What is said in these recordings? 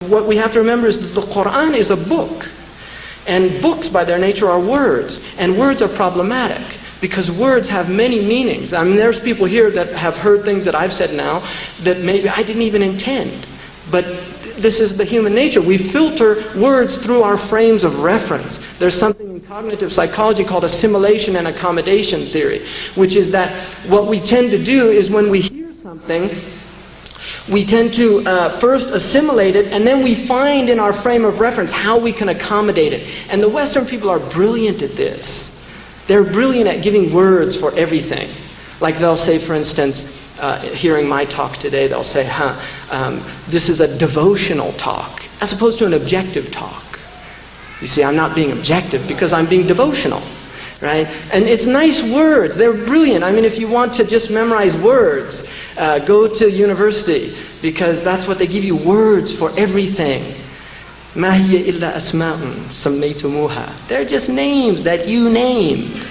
What we have to remember is that the Quran is a book. And books by their nature are words. And words are problematic because words have many meanings. I mean, there's people here that have heard things that I've said now that maybe I didn't even intend. But this is the human nature. We filter words through our frames of reference. There's something in cognitive psychology called assimilation and accommodation theory, which is that what we tend to do is when we hear something, we tend to first assimilate it, and then we find in our frame of reference how we can accommodate it. And the Western people are brilliant at this. They're brilliant at giving words for everything. Like they'll say, for instance, hearing my talk today, they'll say, this is a devotional talk, as opposed to an objective talk. You see, I'm not being objective because I'm being devotional. Right? And it's nice words. They're brilliant. I mean, if you want to just memorize words, go to university, because that's what they give you, words for everything. مَا هِيَ إِلَّا أَسْمَاءٌ سَمَّيْتُمُوهَا. They're just names that you named.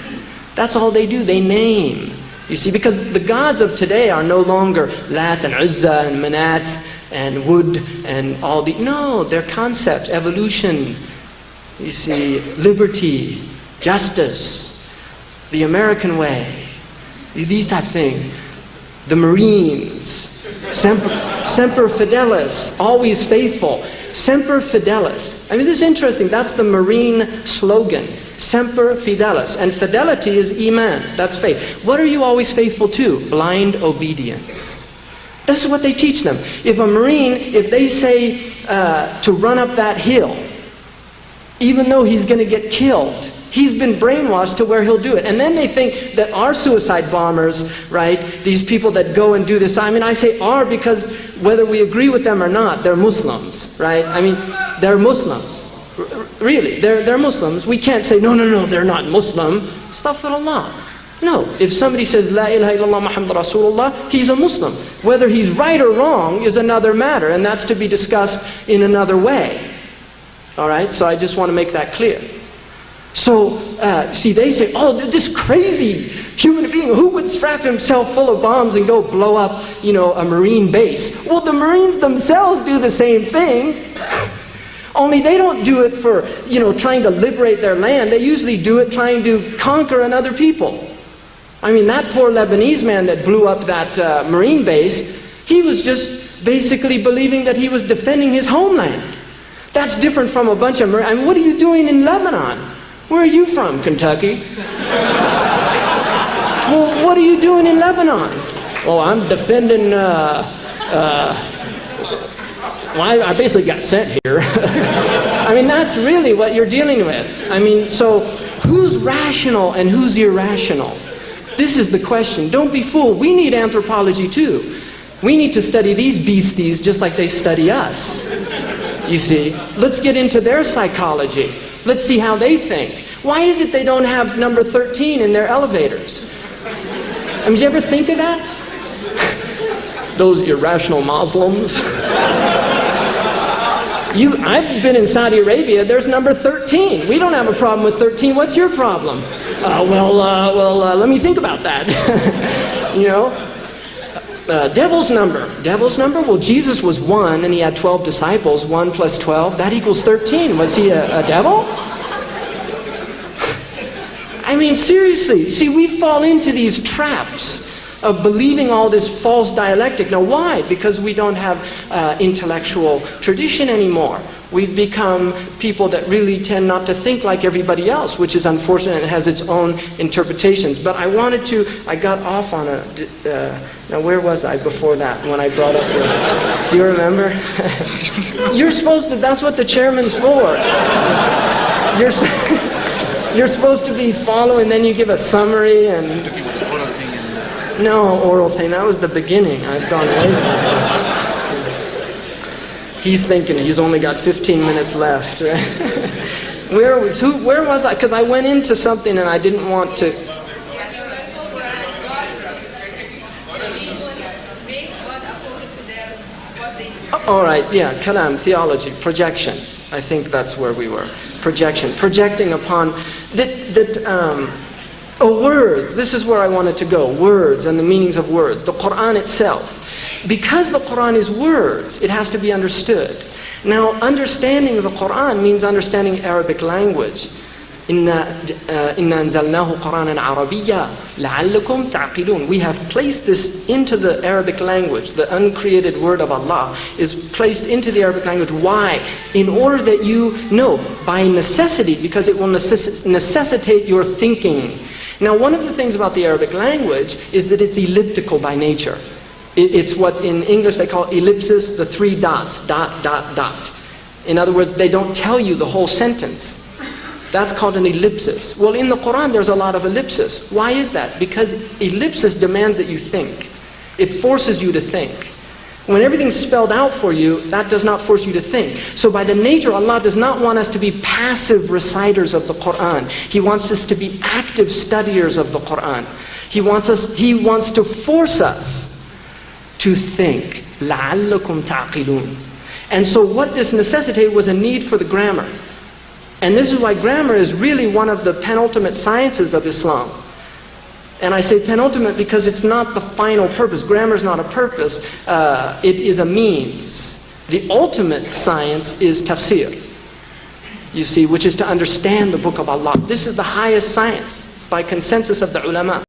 That's all they do. They name. You see, because the gods of today are no longer Lat and Uzza and Manat and Wood and all the... No, they're concepts. Evolution. You see, liberty. Justice, the American way, these type of things. The Marines, Semper Fidelis, always faithful. Semper Fidelis. I mean, this is interesting. That's the Marine slogan. Semper Fidelis. And fidelity is Iman. That's faith. What are you always faithful to? Blind obedience. This is what they teach them. If a Marine, if they say to run up that hill, even though he's going to get killed, he's been brainwashed to where he'll do it. And then they think that our suicide bombers, right, these people that go and do this, I mean, I say are because whether we agree with them or not, they're Muslims, right? I mean, they're Muslims. Really, they're Muslims. We can't say, no, they're not Muslim. Astaghfirullah. No, if somebody says, La ilaha illallah Muhammad Rasulullah, he's a Muslim. Whether he's right or wrong is another matter, and that's to be discussed in another way. All right, so I just want to make that clear. So, see, they say, oh, this crazy human being, who would strap himself full of bombs and go blow up, a Marine base? Well, the Marines themselves do the same thing. Only they don't do it for, trying to liberate their land. They usually do it trying to conquer another people. I mean, that poor Lebanese man that blew up that Marine base, he was just basically believing that he was defending his homeland. That's different from a bunch of Marines. I mean, what are you doing in Lebanon? Where are you from, Kentucky? Well, what are you doing in Lebanon? Oh, I'm defending, well, I basically got sent here. I mean, that's really what you're dealing with. I mean, so who's rational and who's irrational? This is the question. Don't be fooled. We need anthropology too. We need to study these beasties just like they study us. You see, let's get into their psychology. Let's see how they think. Why is it they don't have number 13 in their elevators? I mean, did you ever think of that? Those irrational Muslims. I've been in Saudi Arabia, there's number 13. We don't have a problem with 13. What's your problem? Let me think about that. Devil's number. Devil's number? Well, Jesus was 1 and he had 12 disciples. 1 plus 12, that equals 13. Was he a devil? I mean, seriously. See, we fall into these traps of believing all this false dialectic. Now, why? Because we don't have intellectual tradition anymore. We've become people that really tend not to think like everybody else, which is unfortunate and has its own interpretations. But I got off on now where was I before that when I brought up the, do you remember? You're supposed to, that's what the chairman's for. You're supposed to be following, then you give a summary and... No, oral thing, that was the beginning. I've gone way past. He's thinking he's only got 15 minutes left. Right? Where was I? Because I went into something and I didn't want to... All right, yeah, kalam, theology, projection. I think that's where we were. Projection, projecting upon words. This is where I wanted to go. Words and the meanings of words. The Quran itself. Because the Quran is words, it has to be understood. Now, understanding the Quran means understanding Arabic language. إِنَّا أَنزَلْنَاهُ قُرْآنًا عَرَبِيًّا لَعَلَّكُمْ تَعْقِلُونَ. We have placed this into the Arabic language. The uncreated word of Allah is placed into the Arabic language. Why? In order that you know, by necessity, because it will necessitate your thinking. Now, one of the things about the Arabic language is that it's elliptical by nature. It's what in English they call ellipsis, the three dots, dot, dot, dot. In other words, they don't tell you the whole sentence. That's called an ellipsis. Well, in the Quran there's a lot of ellipsis. Why is that? Because ellipsis demands that you think. It forces you to think. When everything's spelled out for you, that does not force you to think. So by the nature, Allah does not want us to be passive reciters of the Quran. He wants us to be active studiers of the Quran. He wants to force us to think. لَعَلَّكُمْ تَعْقِلُونَ. And so what this necessitated was a need for the grammar. And this is why grammar is really one of the penultimate sciences of Islam. And I say penultimate because it's not the final purpose. Grammar is not a purpose. It is a means. The ultimate science is tafsir, you see, which is to understand the book of Allah. This is the highest science by consensus of the ulama.